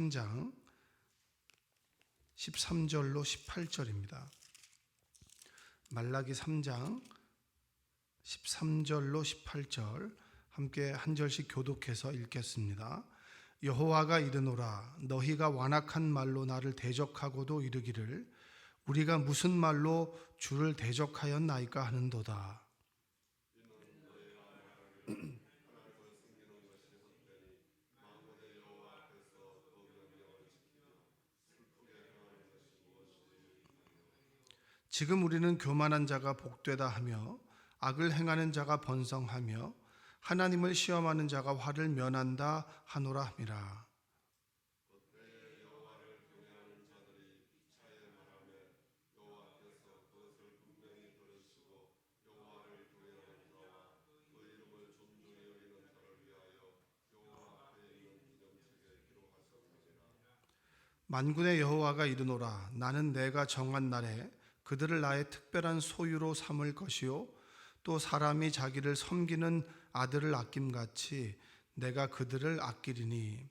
3장 13절로 18절입니다. 말라기 3장 13절로 18절 함께 한 절씩 교독해서 읽겠습니다. 여호와가 이르노라 너희가 완악한 말로 나를 대적하고도 이르기를 우리가 무슨 말로 주를 대적하였나이까 하는도다. 지금 우리는 교만한 자가 복되다 하며 악을 행하는 자가 번성하며 하나님을 시험하는 자가 화를 면한다 하노라 함이라. 만군의 여호와가 이르노라 나는 내가 정한 날에 그들을 나의 특별한 소유로 삼을 것이요 또 사람이 자기를 섬기는 아들을 아낌같이 내가 그들을 아끼리니.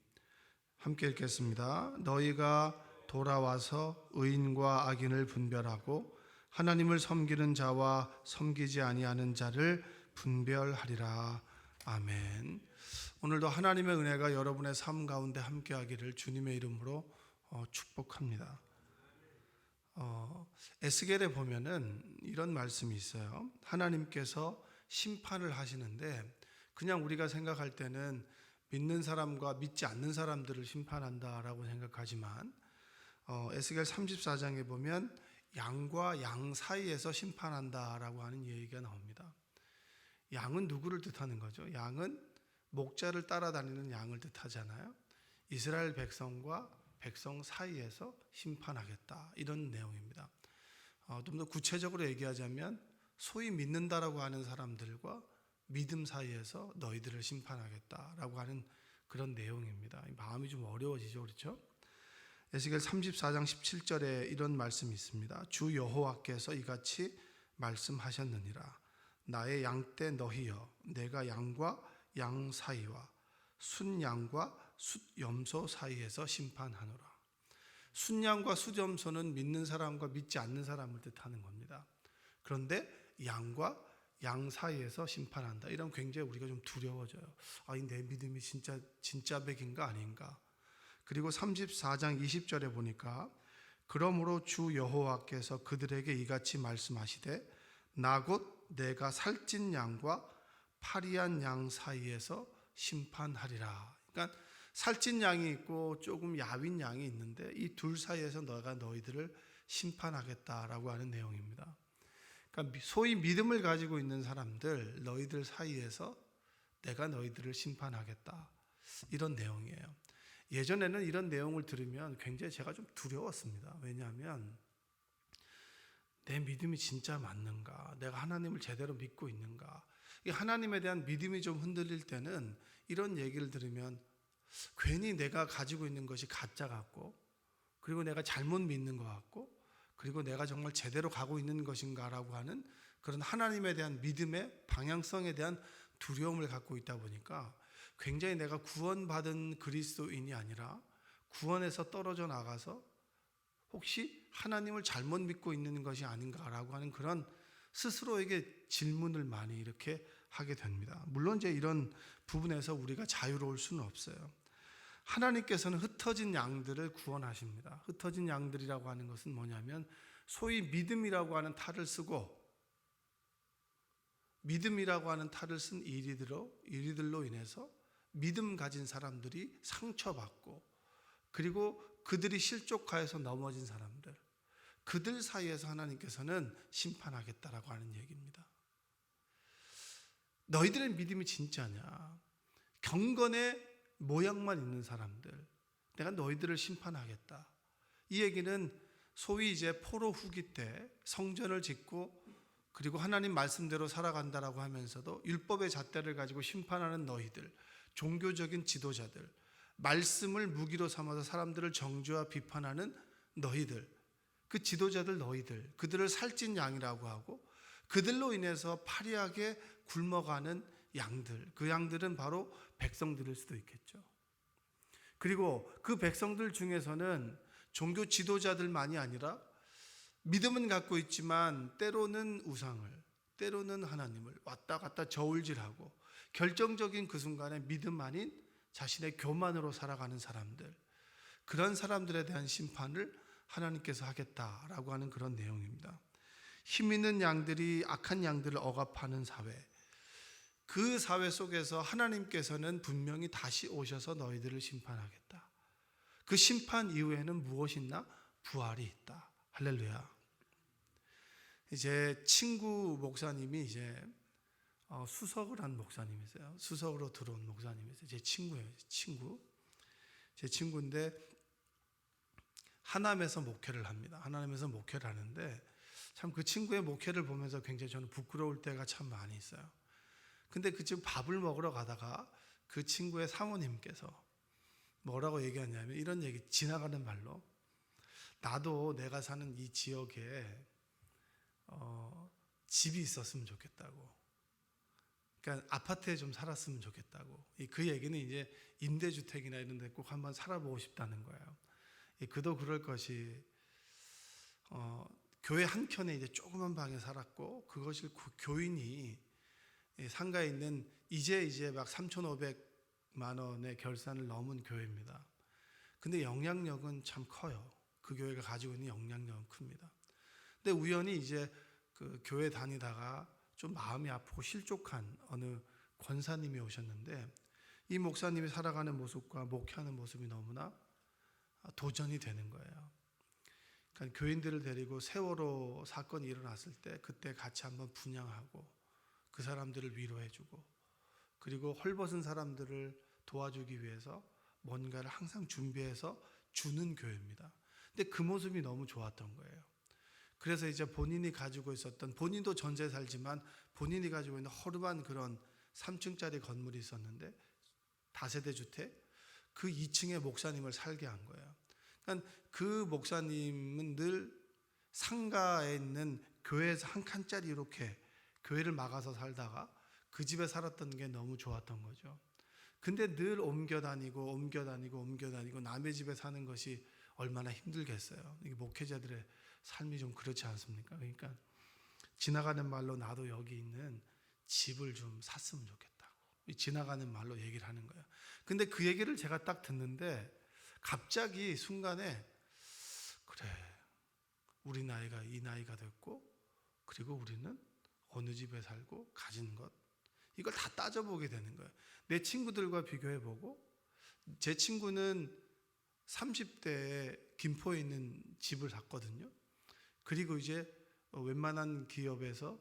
함께 읽겠습니다. 너희가 돌아와서 의인과 악인을 분별하고 하나님을 섬기는 자와 섬기지 아니하는 자를 분별하리라. 아멘. 오늘도 하나님의 은혜가 여러분의 삶 가운데 함께하기를 주님의 이름으로 축복합니다. 에스겔에 보면은 이런 말씀이 있어요. 하나님께서 심판을 하시는데 그냥 우리가 생각할 때는 믿는 사람과 믿지 않는 사람들을 심판한다라고 생각하지만 에스겔 34장에 보면 양과 양 사이에서 심판한다라고 하는 얘기가 나옵니다. 양은 누구를 뜻하는 거죠? 양은 목자를 따라다니는 양을 뜻하잖아요. 이스라엘 백성과 백성 사이에서 심판하겠다 이런 내용입니다. 좀 더 구체적으로 얘기하자면 소위 믿는다라고 하는 사람들과 믿음 사이에서 너희들을 심판하겠다라고 하는 그런 내용입니다. 마음이 좀 어려워지죠, 그렇죠? 에스겔 34장 17절에 이런 말씀이 있습니다. 주 여호와께서 이같이 말씀하셨느니라 나의 양떼 너희여 내가 양과 양 사이와 순양과 숫염소 사이에서 심판하노라. 순양과 숫염소는 믿는 사람과 믿지 않는 사람을 뜻하는 겁니다. 그런데 양과 양 사이에서 심판한다. 이런 굉장히 우리가 좀 두려워져요. 내 믿음이 진짜 백인가 아닌가. 그리고 34장 20절에 보니까 그러므로 주 여호와께서 그들에게 이같이 말씀하시되 나 곧 내가 살찐 양과 파리한 양 사이에서 심판하리라. 그러니까 살찐 양이 있고 조금 야윈 양이 있는데 이 둘 사이에서 내가 너희들을 심판하겠다라고 하는 내용입니다. 그러니까 소위 믿음을 가지고 있는 사람들 너희들 사이에서 내가 너희들을 심판하겠다 이런 내용이에요. 예전에는 이런 내용을 들으면 굉장히 제가 좀 두려웠습니다. 왜냐하면 내 믿음이 진짜 맞는가? 내가 하나님을 제대로 믿고 있는가? 이 하나님에 대한 믿음이 좀 흔들릴 때는 이런 얘기를 들으면 괜히 내가 가지고 있는 것이 가짜 같고 그리고 내가 잘못 믿는 것 같고 그리고 내가 정말 제대로 가고 있는 것인가라고 하는 그런 하나님에 대한 믿음의 방향성에 대한 두려움을 갖고 있다 보니까 굉장히 내가 구원받은 그리스도인이 아니라 구원에서 떨어져 나가서 혹시 하나님을 잘못 믿고 있는 것이 아닌가라고 하는 그런 스스로에게 질문을 많이 이렇게 하게 됩니다. 물론 이제 이런 부분에서 우리가 자유로울 수는 없어요. 하나님께서는 흩어진 양들을 구원하십니다. 흩어진 양들이라고 하는 것은 뭐냐면 소위 믿음이라고 하는 탈을 쓰고 믿음이라고 하는 탈을 쓴 이리들로 인해서 믿음 가진 사람들이 상처받고 그리고 그들이 실족하여서 넘어진 사람들 그들 사이에서 하나님께서는 심판하겠다라고 하는 얘기입니다. 너희들의 믿음이 진짜냐? 경건의 모양만 있는 사람들 내가 너희들을 심판하겠다. 이 얘기는 소위 이제 포로 후기 때 성전을 짓고 그리고 하나님 말씀대로 살아간다라고 하면서도 율법의 잣대를 가지고 심판하는 너희들, 종교적인 지도자들, 말씀을 무기로 삼아서 사람들을 정죄와 비판하는 너희들, 그 지도자들 너희들, 그들을 살찐 양이라고 하고 그들로 인해서 파리하게 굶어가는 양들, 그 양들은 바로 백성들일 수도 있겠죠. 그리고 그 백성들 중에서는 종교 지도자들만이 아니라 믿음은 갖고 있지만 때로는 우상을, 때로는 하나님을 왔다 갔다 저울질하고 결정적인 그 순간에 믿음 아닌 자신의 교만으로 살아가는 사람들, 그런 사람들에 대한 심판을 하나님께서 하겠다라고 하는 그런 내용입니다. 힘 있는 양들이 악한 양들을 억압하는 사회, 그 사회 속에서 하나님께서는 분명히 다시 오셔서 너희들을 심판하겠다. 그 심판 이후에는 무엇이 있나? 부활이 있다. 할렐루야. 이제 친구 목사님이 이제 수석을 한 목사님이세요. 수석으로 들어온 목사님이세요. 제 친구예요. 제 친구인데 하남에서 목회를 합니다. 하남에서 목회를 하는데 참 그 친구의 목회를 보면서 굉장히 저는 부끄러울 때가 참 많이 있어요. 근데 그 지금 밥을 먹으러 가다가 그 친구의 사모님께서 뭐라고 얘기하냐면 이런 얘기, 지나가는 말로, 나도 내가 사는 이 지역에 집이 있었으면 좋겠다고, 그러니까 아파트에 좀 살았으면 좋겠다고. 그 얘기는 이제 임대주택이나 이런 데 꼭 한번 살아보고 싶다는 거예요. 그도 그럴 것이 교회 한켠에 이제 조그만 방에 살았고, 그것을 교인이 상가에 있는 이제 막 3,500만 원의 결산을 넘은 교회입니다. 근데 영향력은 참 커요. 그 교회가 가지고 있는 영향력은 큽니다. 근데 우연히 이제 그 교회 다니다가 좀 마음이 아프고 실족한 어느 권사님이 오셨는데, 이 목사님이 살아가는 모습과 목회하는 모습이 너무나 도전이 되는 거예요. 그러니까 교인들을 데리고 세월호 사건이 일어났을 때 그때 같이 한번 분향하고 그 사람들을 위로해주고, 그리고 헐벗은 사람들을 도와주기 위해서 뭔가를 항상 준비해서 주는 교회입니다. 근데 그 모습이 너무 좋았던 거예요. 그래서 이제 본인이 가지고 있었던, 본인도 전세 살지만 본인이 가지고 있는 허름한 그런 3층짜리 건물이 있었는데, 다세대 주택, 그 2층에 목사님을 살게 한 거예요. 그러니까 그 목사님은 늘 상가에 있는 교회에서 한 칸짜리 이렇게 교회를 막아서 살다가 그 집에 살았던 게 너무 좋았던 거죠. 근데 늘 옮겨 다니고 남의 집에 사는 것이 얼마나 힘들겠어요. 이게 목회자들의 삶이 좀 그렇지 않습니까? 그러니까 지나가는 말로 나도 여기 있는 집을 좀 샀으면 좋겠다고, 지나가는 말로 얘기를 하는 거예요. 근데 그 얘기를 제가 딱 듣는데 갑자기 순간에, 그래, 우리 나이가 이 나이가 됐고, 그리고 우리는 어느 집에 살고 가진 것, 이걸 다 따져보게 되는 거예요. 내 친구들과 비교해보고, 제 친구는 30대에 김포에 있는 집을 샀거든요. 그리고 이제 웬만한 기업에서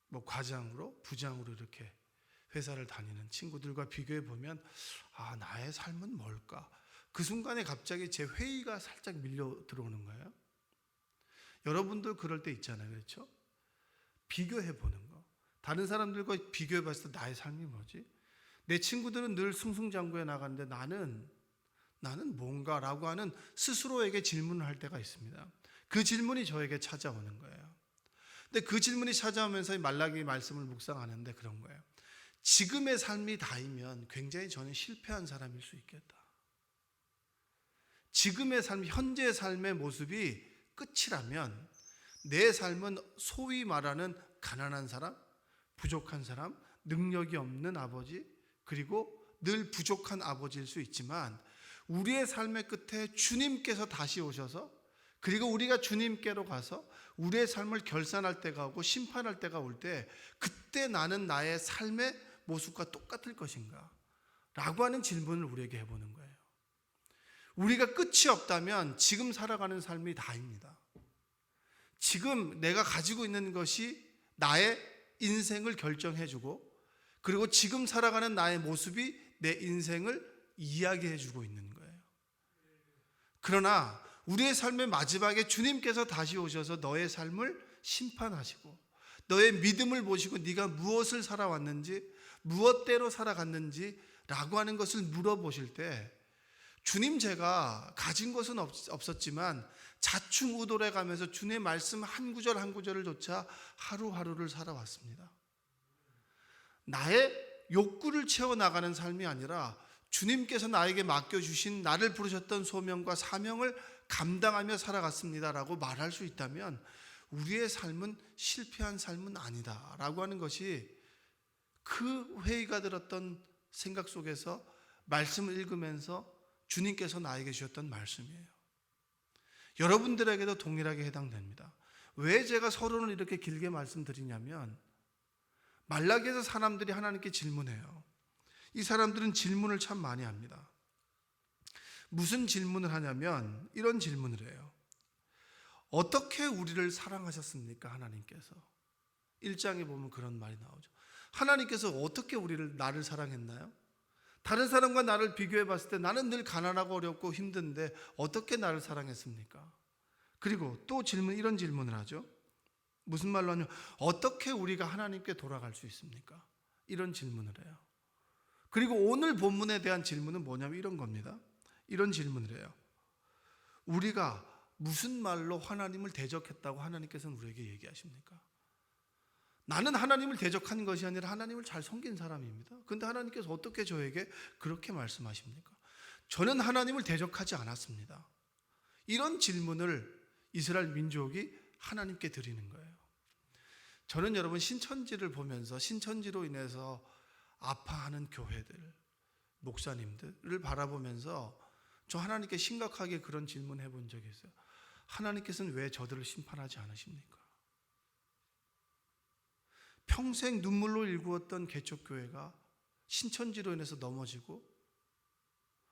뭐 과장으로, 부장으로 이렇게 회사를 다니는 친구들과 비교해보면, 아, 나의 삶은 뭘까? 그 순간에 갑자기 제 회의가 살짝 밀려 들어오는 거예요. 여러분들 그럴 때 있잖아요. 그렇죠? 비교해보는 거. 다른 사람들과 비교해봤을 때 나의 삶이 뭐지? 내 친구들은 늘 승승장구해 나가는데 나는 뭔가라고 하는 스스로에게 질문을 할 때가 있습니다. 그 질문이 저에게 찾아오는 거예요. 근데 그 질문이 찾아오면서 말라기 말씀을 묵상하는데 그런 거예요. 지금의 삶이 다이면 굉장히 저는 실패한 사람일 수 있겠다. 지금의 삶, 현재의 삶의 모습이 끝이라면 내 삶은 소위 말하는 가난한 사람, 부족한 사람, 능력이 없는 아버지, 그리고 늘 부족한 아버지일 수 있지만, 우리의 삶의 끝에 주님께서 다시 오셔서, 그리고 우리가 주님께로 가서 우리의 삶을 결산할 때가 오고 심판할 때가 올 때, 그때 나는 나의 삶의 모습과 똑같을 것인가? 라고 하는 질문을 우리에게 해보는 거예요. 우리가 끝이 없다면 지금 살아가는 삶이 다입니다. 지금 내가 가지고 있는 것이 나의 인생을 결정해주고, 그리고 지금 살아가는 나의 모습이 내 인생을 이야기해주고 있는 거예요. 그러나 우리의 삶의 마지막에 주님께서 다시 오셔서 너의 삶을 심판하시고 너의 믿음을 보시고 네가 무엇을 살아왔는지, 무엇대로 살아갔는지 라고 하는 것을 물어보실 때, 주님, 제가 가진 것은 없었지만 자충우돌해 가면서 주님의 말씀 한 구절 한 구절을 조차 하루하루를 살아왔습니다. 나의 욕구를 채워나가는 삶이 아니라 주님께서 나에게 맡겨주신 나를 부르셨던 소명과 사명을 감당하며 살아갔습니다라고 말할 수 있다면 우리의 삶은 실패한 삶은 아니다라고 하는 것이 그 회의가 들었던 생각 속에서 말씀을 읽으면서 주님께서 나에게 주셨던 말씀이에요. 여러분들에게도 동일하게 해당됩니다. 왜 제가 서론을 이렇게 길게 말씀드리냐면 말라기에서 사람들이 하나님께 질문해요. 이 사람들은 질문을 참 많이 합니다. 무슨 질문을 하냐면 이런 질문을 해요. 어떻게 우리를 사랑하셨습니까? 하나님께서. 1장에 보면 그런 말이 나오죠. 하나님께서 어떻게 나를 사랑했나요? 다른 사람과 나를 비교해 봤을 때 나는 늘 가난하고 어렵고 힘든데 어떻게 나를 사랑했습니까? 그리고 또 이런 질문을 하죠. 무슨 말로 하냐면 어떻게 우리가 하나님께 돌아갈 수 있습니까? 이런 질문을 해요. 그리고 오늘 본문에 대한 질문은 뭐냐면 이런 겁니다. 이런 질문을 해요. 우리가 무슨 말로 하나님을 대적했다고 하나님께서는 우리에게 얘기하십니까? 나는 하나님을 대적한 것이 아니라 하나님을 잘 섬긴 사람입니다. 그런데 하나님께서 어떻게 저에게 그렇게 말씀하십니까? 저는 하나님을 대적하지 않았습니다. 이런 질문을 이스라엘 민족이 하나님께 드리는 거예요. 저는 여러분 신천지를 보면서 신천지로 인해서 아파하는 교회들, 목사님들을 바라보면서 저 하나님께 심각하게 그런 질문 해본 적이 있어요. 하나님께서는 왜 저들을 심판하지 않으십니까? 평생 눈물로 일구었던 개척교회가 신천지로 인해서 넘어지고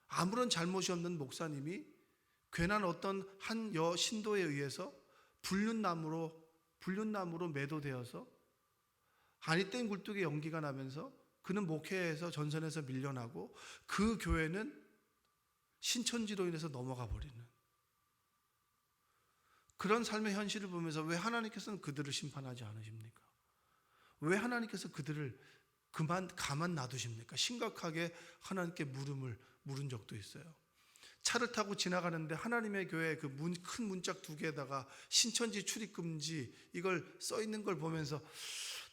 아무런 잘못이 없는 목사님이 괜한 어떤 한 신도에 의해서 불륜남으로 매도되어서 아니 땐 굴뚝에 연기가 나면서 그는 목회에서 전선에서 밀려나고 그 교회는 신천지로 인해서 넘어가 버리는 그런 삶의 현실을 보면서 왜 하나님께서는 그들을 심판하지 않으십니까? 왜 하나님께서 그들을 가만 놔두십니까? 심각하게 하나님께 물은 적도 있어요. 차를 타고 지나가는데 하나님의 교회 그 큰 문짝 2개에다가 신천지 출입금지 이걸 써 있는 걸 보면서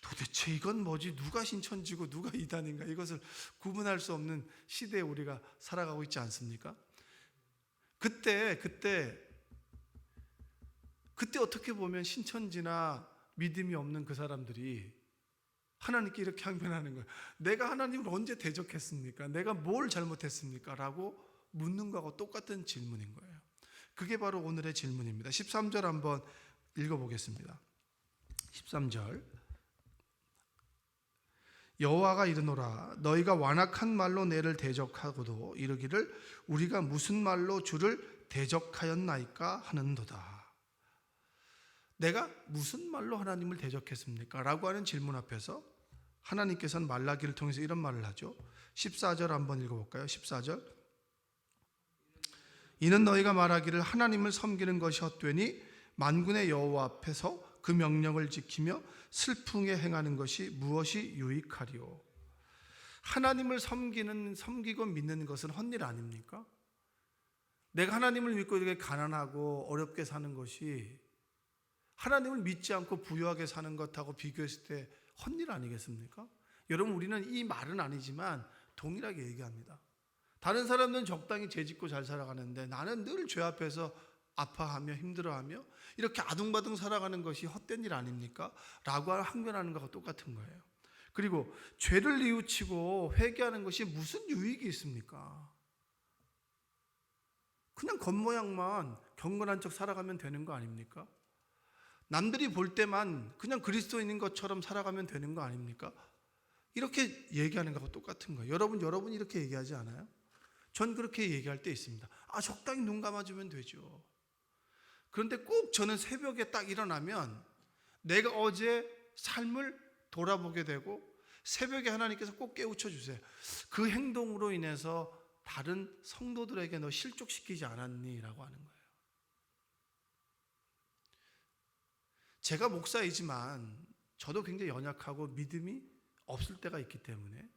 도대체 이건 뭐지? 누가 신천지고 누가 이단인가? 이것을 구분할 수 없는 시대에 우리가 살아가고 있지 않습니까? 그때 어떻게 보면 신천지나 믿음이 없는 그 사람들이 하나님께 이렇게 항변하는 거예요. 내가 하나님을 언제 대적했습니까? 내가 뭘 잘못했습니까? 라고 묻는 거하고 똑같은 질문인 거예요. 그게 바로 오늘의 질문입니다. 13절 한번 읽어보겠습니다. 13절 여호와가 이르노라 너희가 완악한 말로 내를 대적하고도 이르기를 우리가 무슨 말로 주를 대적하였나이까 하는도다. 내가 무슨 말로 하나님을 대적했습니까? 라고 하는 질문 앞에서 하나님께서는 말라기를 통해서 이런 말을 하죠. 14절 한번 읽어볼까요? 14절 이는 너희가 말하기를 하나님을 섬기는 것이 헛되니 만군의 여호와 앞에서 그 명령을 지키며 슬프게 행하는 것이 무엇이 유익하리요. 하나님을 섬기고 믿는 것은 헛일 아닙니까? 내가 하나님을 믿고 이렇게 가난하고 어렵게 사는 것이 하나님을 믿지 않고 부유하게 사는 것하고 비교했을 때 헛일 아니겠습니까? 여러분 우리는 이 말은 아니지만 동일하게 얘기합니다. 다른 사람들은 적당히 죄짓고 잘 살아가는데 나는 늘 죄 앞에서 아파하며 힘들어하며 이렇게 아둥바둥 살아가는 것이 헛된 일 아닙니까? 라고 항변하는 것과 똑같은 거예요. 그리고 죄를 뉘우치고 회개하는 것이 무슨 유익이 있습니까? 그냥 겉모양만 경건한 척 살아가면 되는 거 아닙니까? 남들이 볼 때만 그냥 그리스도인인 것처럼 살아가면 되는 거 아닙니까? 이렇게 얘기하는 것과 똑같은 거예요. 여러분 이렇게 얘기하지 않아요? 전 그렇게 얘기할 때 있습니다. 적당히 눈 감아주면 되죠. 그런데 꼭 저는 새벽에 딱 일어나면 내가 어제 삶을 돌아보게 되고 새벽에 하나님께서 꼭 깨우쳐 주세요. 그 행동으로 인해서 다른 성도들에게 너 실족시키지 않았니? 라고 하는 거예요. 제가 목사이지만 저도 굉장히 연약하고 믿음이 없을 때가 있기 때문에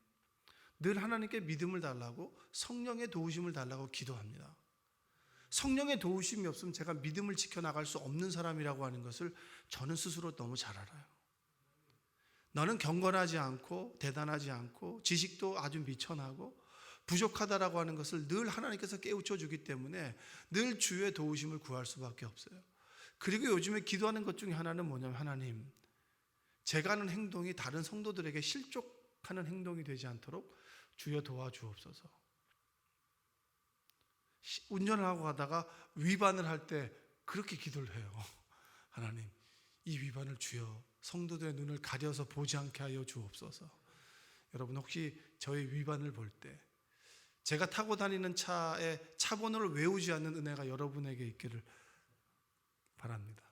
늘 하나님께 믿음을 달라고 성령의 도우심을 달라고 기도합니다. 성령의 도우심이 없으면 제가 믿음을 지켜나갈 수 없는 사람이라고 하는 것을 저는 스스로 너무 잘 알아요. 너는 경건하지 않고 대단하지 않고 지식도 아주 미천하고 부족하다라고 하는 것을 늘 하나님께서 깨우쳐 주기 때문에 늘 주의 도우심을 구할 수밖에 없어요. 그리고 요즘에 기도하는 것 중에 하나는 뭐냐면, 하나님, 제가 하는 행동이 다른 성도들에게 실족하는 행동이 되지 않도록 주여 도와주옵소서. 운전을 하고 가다가 위반을 할 때 그렇게 기도를 해요. 하나님, 이 위반을 주여 성도들의 눈을 가려서 보지 않게 하여 주옵소서. 여러분, 혹시 저의 위반을 볼 때 제가 타고 다니는 차의 차 번호를 외우지 않는 은혜가 여러분에게 있기를 바랍니다.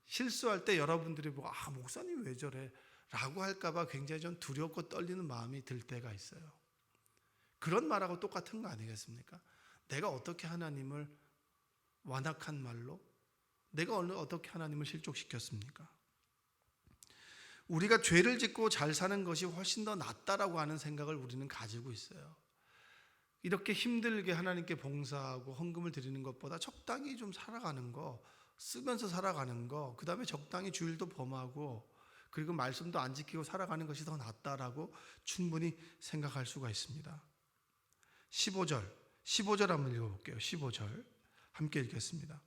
실수할 때 여러분들이 보고 목사님 왜 저래? 라고 할까봐 굉장히 좀 두렵고 떨리는 마음이 들 때가 있어요. 그런 말하고 똑같은 거 아니겠습니까? 내가 어떻게 하나님을 완악한 말로, 내가 어떻게 하나님을 실족시켰습니까? 우리가 죄를 짓고 잘 사는 것이 훨씬 더 낫다라고 하는 생각을 우리는 가지고 있어요. 이렇게 힘들게 하나님께 봉사하고 헌금을 드리는 것보다 적당히 좀 살아가는 거, 쓰면서 살아가는 거, 그 다음에 적당히 주일도 범하고 그리고 말씀도 안 지키고 살아가는 것이 더 낫다라고 충분히 생각할 수가 있습니다. 15절 한번 읽어볼게요. 15절 함께 읽겠습니다.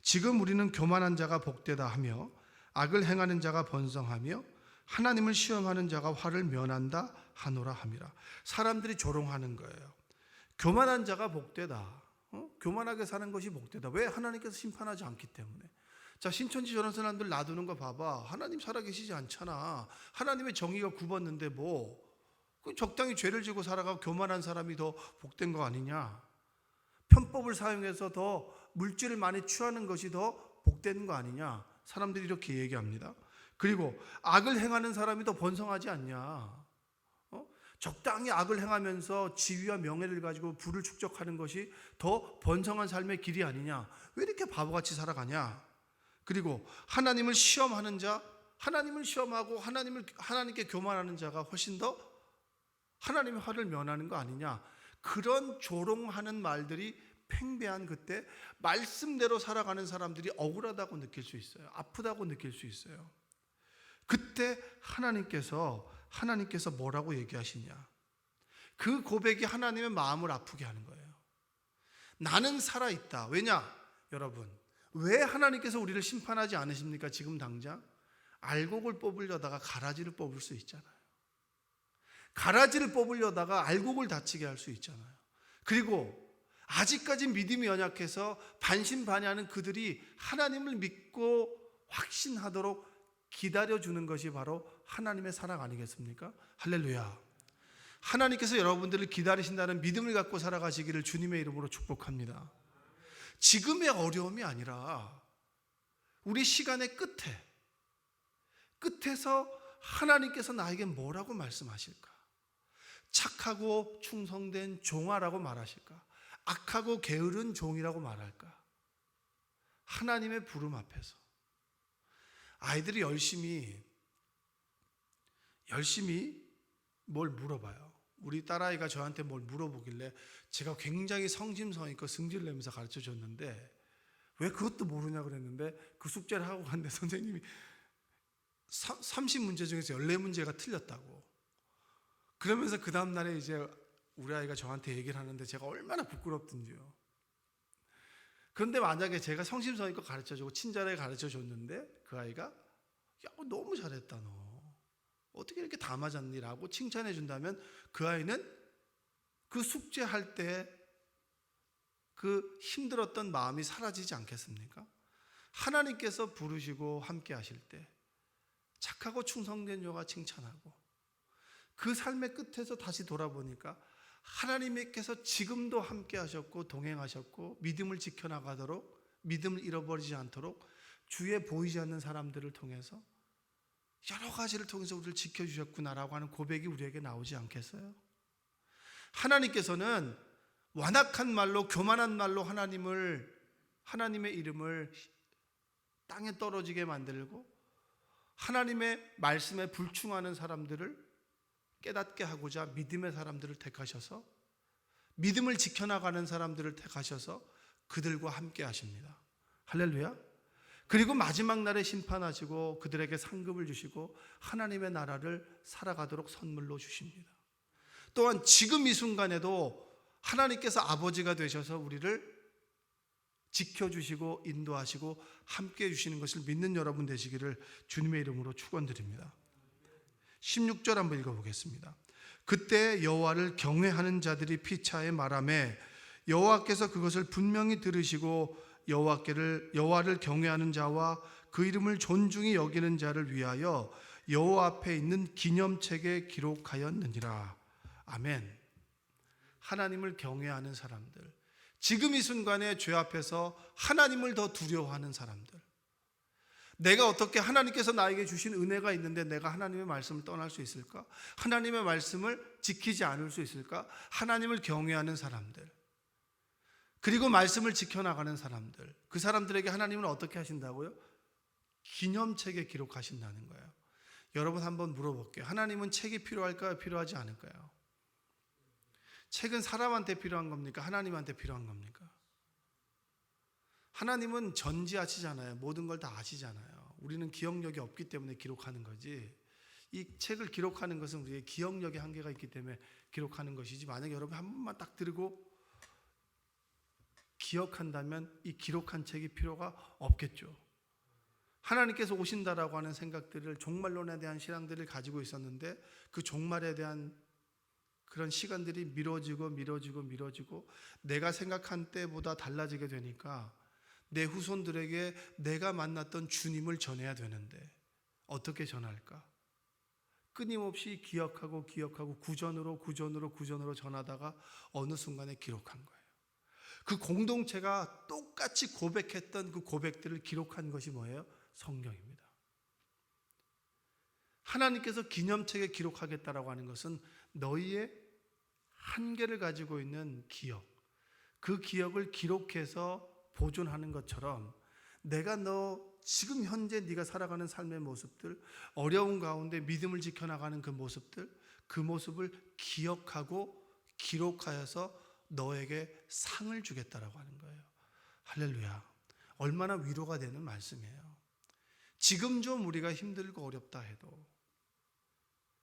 지금 우리는 교만한 자가 복되다 하며 악을 행하는 자가 번성하며 하나님을 시험하는 자가 화를 면한다 하노라 함이라. 사람들이 조롱하는 거예요. 교만한 자가 복되다. 교만하게 사는 것이 복되다. 왜? 하나님께서 심판하지 않기 때문에. 자, 신천지 저런 사람들 놔두는 거 봐봐. 하나님 살아계시지 않잖아. 하나님의 정의가 굽었는데 적당히 죄를 지고 살아가고 교만한 사람이 더 복된 거 아니냐. 편법을 사용해서 더 물질을 많이 취하는 것이 더 복된 거 아니냐. 사람들이 이렇게 얘기합니다. 그리고 악을 행하는 사람이 더 번성하지 않냐. 적당히 악을 행하면서 지위와 명예를 가지고 부를 축적하는 것이 더 번성한 삶의 길이 아니냐. 왜 이렇게 바보같이 살아가냐. 그리고 하나님을 시험하는 자, 하나님을 시험하고 하나님께 교만하는 자가 훨씬 더 하나님의 화를 면하는 거 아니냐. 그런 조롱하는 말들이 팽배한 그때 말씀대로 살아가는 사람들이 억울하다고 느낄 수 있어요. 아프다고 느낄 수 있어요. 그때 하나님께서 뭐라고 얘기하시냐. 그 고백이 하나님의 마음을 아프게 하는 거예요. 나는 살아있다. 왜냐? 여러분, 왜 하나님께서 우리를 심판하지 않으십니까? 지금 당장 알곡을 뽑으려다가 가라지를 뽑을 수 있잖아요. 가라지를 뽑으려다가 알곡을 다치게 할 수 있잖아요. 그리고 아직까지 믿음이 연약해서 반신반의하는 그들이 하나님을 믿고 확신하도록 기다려주는 것이 바로 하나님의 사랑 아니겠습니까? 할렐루야. 하나님께서 여러분들을 기다리신다는 믿음을 갖고 살아가시기를 주님의 이름으로 축복합니다. 지금의 어려움이 아니라 우리 시간의 끝에서 하나님께서 나에게 뭐라고 말씀하실까? 착하고 충성된 종아라고 말하실까? 악하고 게으른 종이라고 말할까? 하나님의 부름 앞에서 아이들이 열심히 뭘 물어봐요. 우리 딸아이가 저한테 뭘 물어보길래 제가 굉장히 성심성의껏 승질 내면서 가르쳐 줬는데 왜 그것도 모르냐 그랬는데 그 숙제를 하고 갔는데 선생님이 30문제 중에서 14문제가 틀렸다고. 그러면서 그 다음 날에 이제 우리 아이가 저한테 얘기를 하는데 제가 얼마나 부끄럽든지요. 그런데 만약에 제가 성심성의껏 가르쳐주고 친절하게 가르쳐줬는데 그 아이가 야, 너무 잘했다 너. 어떻게 이렇게 다 맞았니? 라고 칭찬해 준다면 그 아이는 그 숙제할 때 그 힘들었던 마음이 사라지지 않겠습니까? 하나님께서 부르시고 함께 하실 때 착하고 충성된 자가 칭찬하고 그 삶의 끝에서 다시 돌아보니까 하나님께서 지금도 함께 하셨고 동행하셨고 믿음을 지켜나가도록 믿음을 잃어버리지 않도록 주위에 보이지 않는 사람들을 통해서 여러 가지를 통해서 우리를 지켜주셨구나라고 하는 고백이 우리에게 나오지 않겠어요? 하나님께서는 완악한 말로 교만한 말로 하나님의 이름을 땅에 떨어지게 만들고 하나님의 말씀에 불충하는 사람들을 깨닫게 하고자 믿음의 사람들을 택하셔서 믿음을 지켜나가는 사람들을 택하셔서 그들과 함께 하십니다. 할렐루야. 그리고 마지막 날에 심판하시고 그들에게 상급을 주시고 하나님의 나라를 살아가도록 선물로 주십니다. 또한 지금 이 순간에도 하나님께서 아버지가 되셔서 우리를 지켜주시고 인도하시고 함께해 주시는 것을 믿는 여러분 되시기를 주님의 이름으로 축원드립니다. 16절 한번 읽어보겠습니다. 그때 여호와를 경외하는 자들이 피차에 말하매 여호와께서 그것을 분명히 들으시고 여호와를 경외하는 자와 그 이름을 존중히 여기는 자를 위하여 여호와 앞에 있는 기념책에 기록하였느니라. 아멘. 하나님을 경외하는 사람들, 지금 이 순간에 죄 앞에서 하나님을 더 두려워하는 사람들, 내가 어떻게 하나님께서 나에게 주신 은혜가 있는데 내가 하나님의 말씀을 떠날 수 있을까? 하나님의 말씀을 지키지 않을 수 있을까? 하나님을 경외하는 사람들, 그리고 말씀을 지켜나가는 사람들, 그 사람들에게 하나님은 어떻게 하신다고요? 기념책에 기록하신다는 거예요. 여러분 한번 물어볼게요. 하나님은 책이 필요할까요? 필요하지 않을까요? 책은 사람한테 필요한 겁니까? 하나님한테 필요한 겁니까? 하나님은 전지하시잖아요. 모든 걸 다 아시잖아요. 우리는 기억력이 없기 때문에 기록하는 거지, 이 책을 기록하는 것은 우리의 기억력의 한계가 있기 때문에 기록하는 것이지, 만약에 여러분 한 번만 딱 들고 기억한다면 이 기록한 책이 필요가 없겠죠. 하나님께서 오신다라고 하는 생각들을, 종말론에 대한 신앙들을 가지고 있었는데 그 종말에 대한 그런 시간들이 미뤄지고 내가 생각한 때보다 달라지게 되니까 내 후손들에게 내가 만났던 주님을 전해야 되는데 어떻게 전할까? 끊임없이 기억하고 구전으로 전하다가 어느 순간에 기록한 거예요. 그 공동체가 똑같이 고백했던 그 고백들을 기록한 것이 뭐예요? 성경입니다. 하나님께서 기념책에 기록하겠다라고 하는 것은 너희의 한계를 가지고 있는 기억, 그 기억을 기록해서 보존하는 것처럼 내가 너 지금 현재 네가 살아가는 삶의 모습들, 어려운 가운데 믿음을 지켜나가는 그 모습을 기억하고 기록하여서 너에게 상을 주겠다라고 하는 거예요. 할렐루야. 얼마나 위로가 되는 말씀이에요. 지금 좀 우리가 힘들고 어렵다 해도,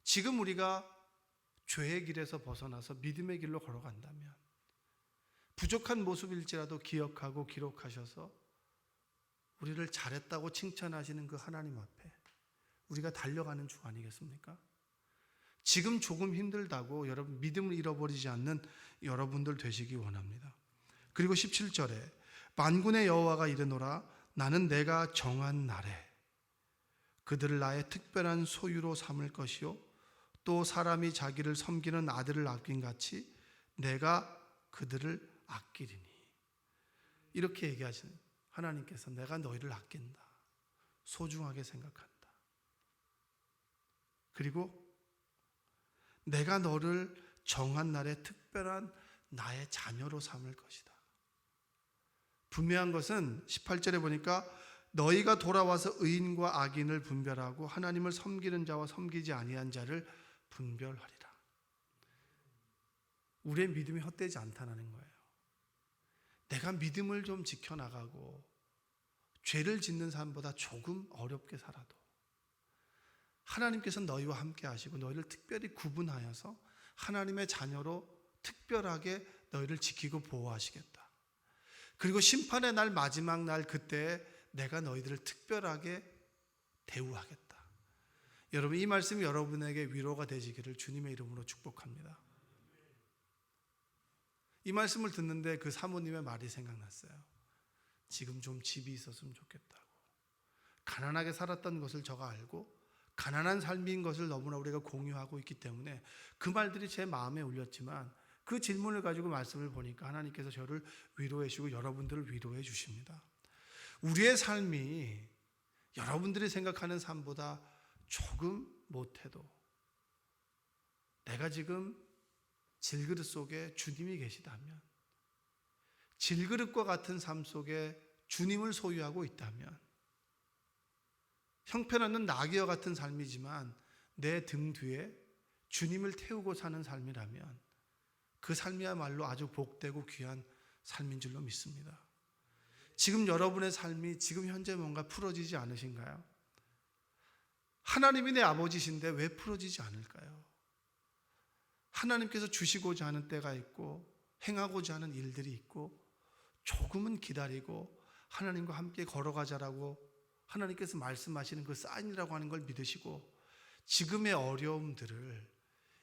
지금 우리가 죄의 길에서 벗어나서 믿음의 길로 걸어간다면, 부족한 모습일지라도 기억하고 기록하셔서 우리를 잘했다고 칭찬하시는 그 하나님 앞에 우리가 달려가는 중 아니겠습니까? 지금 조금 힘들다고 여러분 믿음을 잃어버리지 않는 여러분들 되시기 원합니다. 그리고 17절에 만군의 여호와가 이르노라, 나는 내가 정한 날에 그들을 나의 특별한 소유로 삼을 것이요, 또 사람이 자기를 섬기는 아들을 아낀 같이 내가 그들을 아끼리니. 이렇게 얘기하시는 하나님께서, 내가 너희를 아낀다, 소중하게 생각한다, 그리고 내가 너를 정한 날에 특별한 나의 자녀로 삼을 것이다. 분명한 것은 18절에 보니까 너희가 돌아와서 의인과 악인을 분별하고 하나님을 섬기는 자와 섬기지 아니한 자를 분별하리라. 우리의 믿음이 헛되지 않다는 거예요. 내가 믿음을 좀 지켜나가고 죄를 짓는 삶보다 조금 어렵게 살아도 하나님께서 너희와 함께 하시고 너희를 특별히 구분하여서 하나님의 자녀로 특별하게 너희를 지키고 보호하시겠다. 그리고 심판의 날, 마지막 날, 그때 내가 너희들을 특별하게 대우하겠다. 여러분, 이 말씀이 여러분에게 위로가 되시기를 주님의 이름으로 축복합니다. 이 말씀을 듣는데 그 사모님의 말이 생각났어요. 지금 좀 집이 있었으면 좋겠다고. 가난하게 살았던 것을 저가 알고 가난한 삶인 것을 너무나 우리가 공유하고 있기 때문에 그 말들이 제 마음에 울렸지만, 그 질문을 가지고 말씀을 보니까 하나님께서 저를 위로해 주시고 여러분들을 위로해 주십니다. 우리의 삶이 여러분들이 생각하는 삶보다 조금 못해도 내가 지금 질그릇 속에 주님이 계시다면, 질그릇과 같은 삶 속에 주님을 소유하고 있다면, 형편없는 나귀와 같은 삶이지만 내 등 뒤에 주님을 태우고 사는 삶이라면 그 삶이야말로 아주 복되고 귀한 삶인 줄로 믿습니다. 지금 여러분의 삶이 지금 현재 뭔가 풀어지지 않으신가요? 하나님이 내 아버지신데 왜 풀어지지 않을까요? 하나님께서 주시고자 하는 때가 있고 행하고자 하는 일들이 있고 조금은 기다리고 하나님과 함께 걸어가자라고 하나님께서 말씀하시는 그 사인이라고 하는 걸 믿으시고 지금의 어려움들을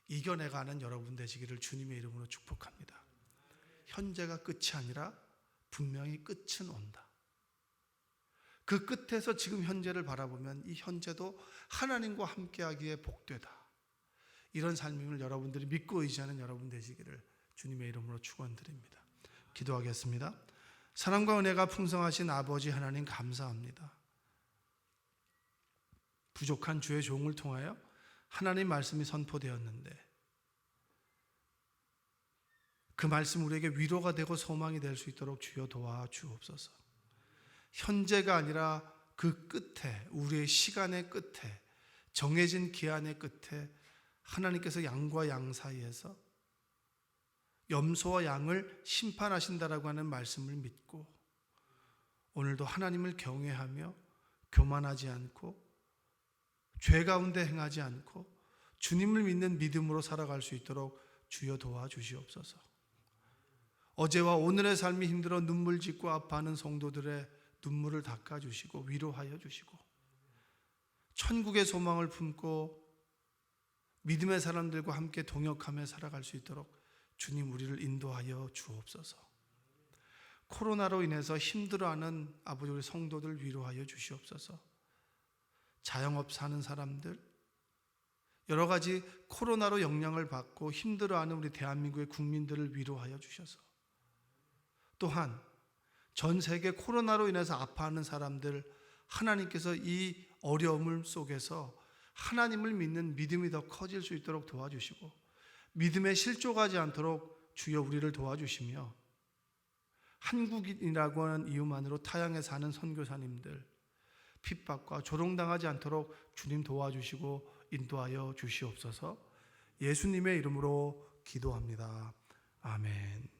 이겨내가는 여러분 되시기를 주님의 이름으로 축복합니다. 현재가 끝이 아니라 분명히 끝은 온다. 그 끝에서 지금 현재를 바라보면 이 현재도 하나님과 함께하기에 복되다. 이런 삶임을 여러분들이 믿고 의지하는 여러분 되시기를 주님의 이름으로 축원드립니다. 기도하겠습니다. 사랑과 은혜가 풍성하신 아버지 하나님 감사합니다. 부족한 주의 종을 통하여 하나님 말씀이 선포되었는데 그 말씀 우리에게 위로가 되고 소망이 될 수 있도록 주여 도와주옵소서. 현재가 아니라 그 끝에, 우리의 시간의 끝에, 정해진 기한의 끝에 하나님께서 양과 양 사이에서 염소와 양을 심판하신다라고 하는 말씀을 믿고 오늘도 하나님을 경외하며 교만하지 않고 죄 가운데 행하지 않고 주님을 믿는 믿음으로 살아갈 수 있도록 주여 도와주시옵소서. 어제와 오늘의 삶이 힘들어 눈물 짓고 아파하는 성도들의 눈물을 닦아주시고 위로하여 주시고 천국의 소망을 품고 믿음의 사람들과 함께 동역하며 살아갈 수 있도록 주님 우리를 인도하여 주옵소서. 코로나로 인해서 힘들어하는 아버지 우리 성도들 위로하여 주시옵소서. 자영업 사는 사람들, 여러 가지 코로나로 영향을 받고 힘들어하는 우리 대한민국의 국민들을 위로하여 주셔서 또한 전 세계 코로나로 인해서 아파하는 사람들 하나님께서 이 어려움 속에서 하나님을 믿는 믿음이 더 커질 수 있도록 도와주시고 믿음에 실족하지 않도록 주여 우리를 도와주시며 한국인이라고 하는 이유만으로 타향에 사는 선교사님들 핍박과 조롱당하지 않도록 주님 도와주시고 인도하여 주시옵소서. 예수님의 이름으로 기도합니다. 아멘.